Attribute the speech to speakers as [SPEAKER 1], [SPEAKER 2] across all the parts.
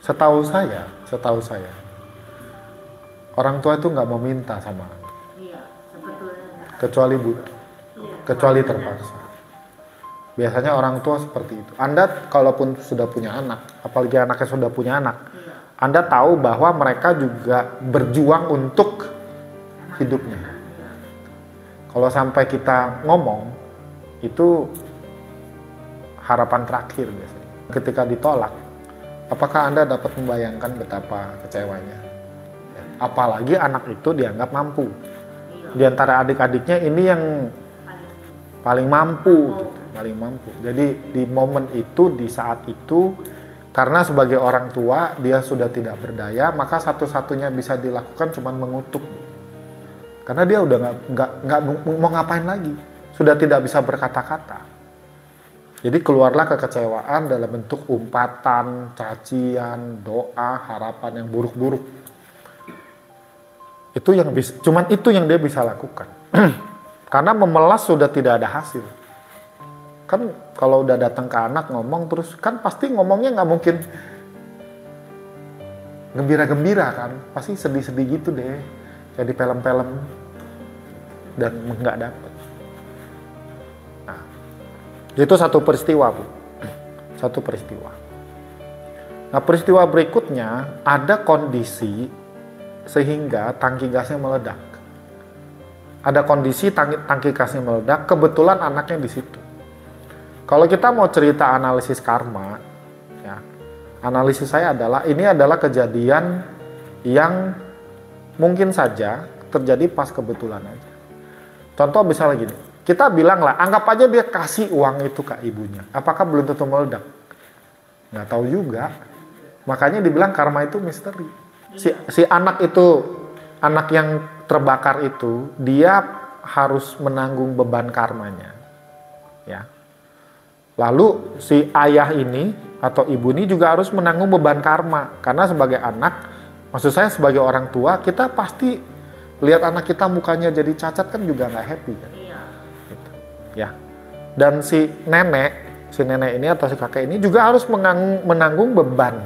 [SPEAKER 1] Setahu saya, orang tua itu nggak mau minta sama anak.
[SPEAKER 2] Iya, sebetulnya.
[SPEAKER 1] Kecuali terpaksa. Biasanya orang tua seperti itu. Anda kalaupun sudah punya anak, apalagi anaknya sudah punya anak, Anda tahu bahwa mereka juga berjuang untuk hidupnya. Kalau sampai kita ngomong, itu harapan terakhir biasanya. Ketika ditolak, apakah Anda dapat membayangkan betapa kecewanya? Apalagi anak itu dianggap mampu. Di antara adik-adiknya ini yang paling mampu. Jadi di momen itu, di saat itu, karena sebagai orang tua dia sudah tidak berdaya, maka satu-satunya bisa dilakukan cuma mengutuk. Karena dia udah nggak mau ngapain lagi, sudah tidak bisa berkata-kata. Jadi keluarlah kekecewaan dalam bentuk umpatan, cacian, doa, harapan yang buruk-buruk. Itu yang cuman itu yang dia bisa lakukan. Karena memelas sudah tidak ada hasil. Kan kalau udah datang ke anak ngomong terus, kan pasti ngomongnya nggak mungkin gembira-gembira kan, pasti sedih-sedih gitu deh, kayak di film-film, dan nggak dapet. Nah, itu satu peristiwa, Bu. Satu peristiwa. Nah, peristiwa berikutnya ada kondisi sehingga tangki gasnya meledak. Ada kondisi tangki gasnya meledak, kebetulan anaknya di situ. Kalau kita mau cerita analisis karma, ya, analisis saya adalah ini adalah kejadian yang mungkin saja terjadi pas kebetulan aja. Contoh misalnya gini, kita bilang lah, anggap aja dia kasih uang itu ke ibunya. Apakah belum tentu meledak? Nggak tahu juga. Makanya dibilang karma itu misteri. Si anak itu, anak yang terbakar itu, dia harus menanggung beban karmanya. Ya. Lalu si ayah ini atau ibu ini juga harus menanggung beban karma. Karena sebagai anak, maksud saya sebagai orang tua, kita pasti lihat anak kita mukanya jadi cacat kan juga nggak happy kan. Gitu. Ya. Dan si nenek ini atau si kakek ini juga harus menanggung beban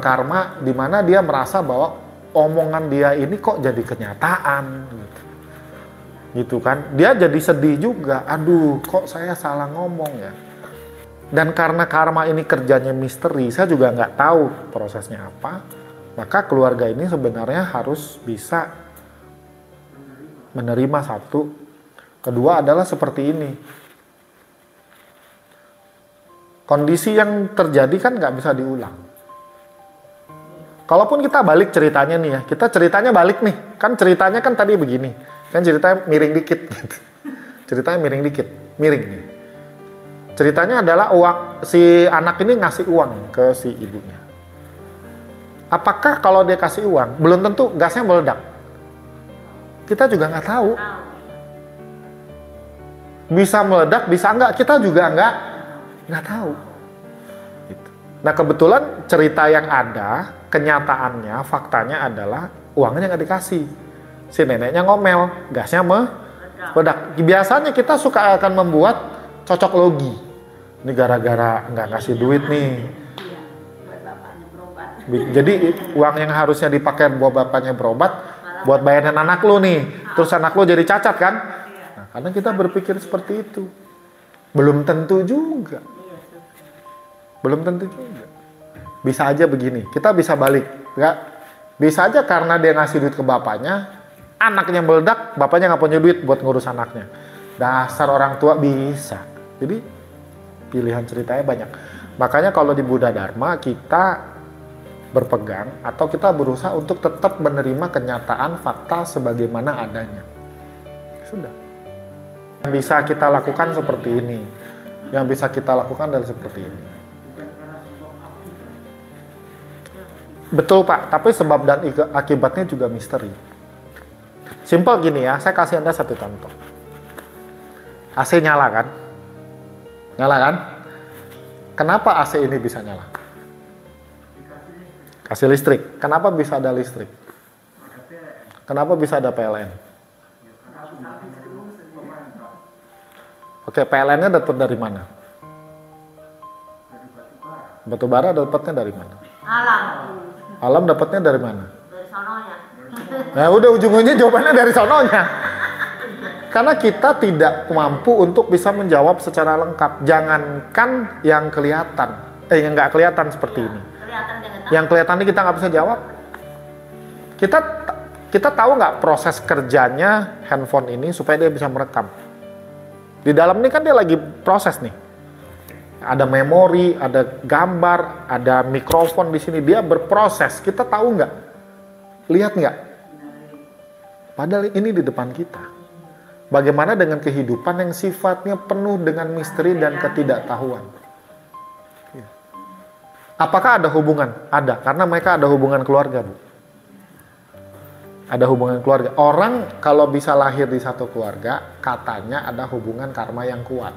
[SPEAKER 1] karma, di mana dia merasa bahwa omongan dia ini kok jadi kenyataan gitu kan. Dia jadi sedih juga, aduh kok saya salah ngomong ya. Dan karena karma ini kerjanya misteri, saya juga nggak tahu prosesnya apa, maka keluarga ini sebenarnya harus bisa menerima satu. Kedua adalah seperti ini, kondisi yang terjadi kan nggak bisa diulang. Kalaupun kita balik ceritanya nih ya, kita ceritanya balik nih, kan ceritanya kan tadi begini, kan ceritanya miring dikit gitu. Ceritanya miring dikit, miring nih. Ceritanya adalah si anak ini ngasih uang ke si ibunya. Apakah kalau dia kasih uang, belum tentu gasnya meledak? Kita juga nggak tahu. Bisa meledak, bisa enggak, kita juga nggak tahu. Gitu. Nah kebetulan cerita yang ada, kenyataannya, faktanya adalah uangnya nggak dikasih. Si neneknya ngomel, gasnya meledak. Biasanya kita suka akan membuat cocok logi. Ini gara-gara nggak kasih duit nih. Jadi uang yang harusnya dipakai buat bapaknya berobat, buat bayarin anak lu nih. Terus anak lu jadi cacat kan? Nah, karena kita berpikir seperti itu. Belum tentu juga. Bisa aja begini, kita bisa balik. Nggak? Bisa aja karena dia ngasih duit ke bapaknya, anaknya meledak, bapaknya nggak punya duit buat ngurus anaknya. Dasar orang tua bisa. Jadi pilihan ceritanya banyak. Makanya kalau di Buddha Dharma kita berpegang atau kita berusaha untuk tetap menerima kenyataan fakta sebagaimana adanya. Sudah. Yang bisa kita lakukan seperti ini. Yang bisa kita lakukan adalah seperti ini. Betul Pak, tapi sebab dan akibatnya juga misteri. Simpel gini ya, saya kasih Anda satu contoh. AC nyala kan? Nyala kan? Kenapa AC ini bisa nyala? Kasih listrik. Kenapa bisa ada listrik? Kenapa bisa ada PLN? Oke, PLN-nya dapat dari mana? Batu bara dapatnya dari mana?
[SPEAKER 2] Alam.
[SPEAKER 1] Alam dapatnya dari mana?
[SPEAKER 2] Dari sononya.
[SPEAKER 1] Nah udah ujung-ujungnya jawabannya dari sononya. Karena kita tidak mampu untuk bisa menjawab secara lengkap. Jangankan yang kelihatan, yang nggak kelihatan seperti ini.
[SPEAKER 2] Kelihatan dengan
[SPEAKER 1] Yang kelihatan ini kita nggak bisa jawab. Kita tahu nggak proses kerjanya handphone ini supaya dia bisa merekam. Di dalam ini kan dia lagi proses nih. Ada memori, ada gambar, ada mikrofon di sini. Dia berproses. Kita tahu nggak? Lihat nggak? Padahal ini di depan kita. Bagaimana dengan kehidupan yang sifatnya penuh dengan misteri dan ketidaktahuan? Apakah ada hubungan? Ada, karena mereka ada hubungan keluarga, Bu. Ada hubungan keluarga. Orang kalau bisa lahir di satu keluarga, katanya ada hubungan karma yang kuat.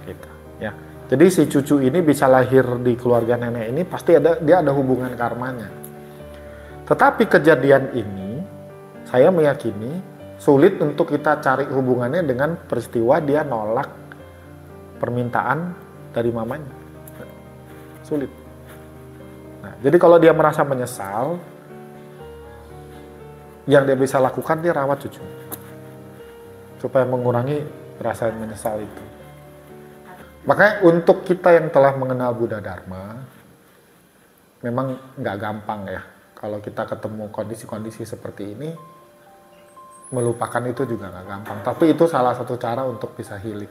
[SPEAKER 1] Gitu, ya. Jadi si cucu ini bisa lahir di keluarga nenek ini, pasti dia ada hubungan karmanya. Tetapi kejadian ini, saya meyakini sulit untuk kita cari hubungannya dengan peristiwa dia nolak permintaan dari mamanya. Sulit. Nah, jadi kalau dia merasa menyesal, yang dia bisa lakukan dia rawat cucu supaya mengurangi rasa menyesal itu. Makanya untuk kita yang telah mengenal Buddha Dharma, memang nggak gampang ya kalau kita ketemu kondisi-kondisi seperti ini. Melupakan itu juga nggak gampang, tapi itu salah satu cara untuk bisa healing.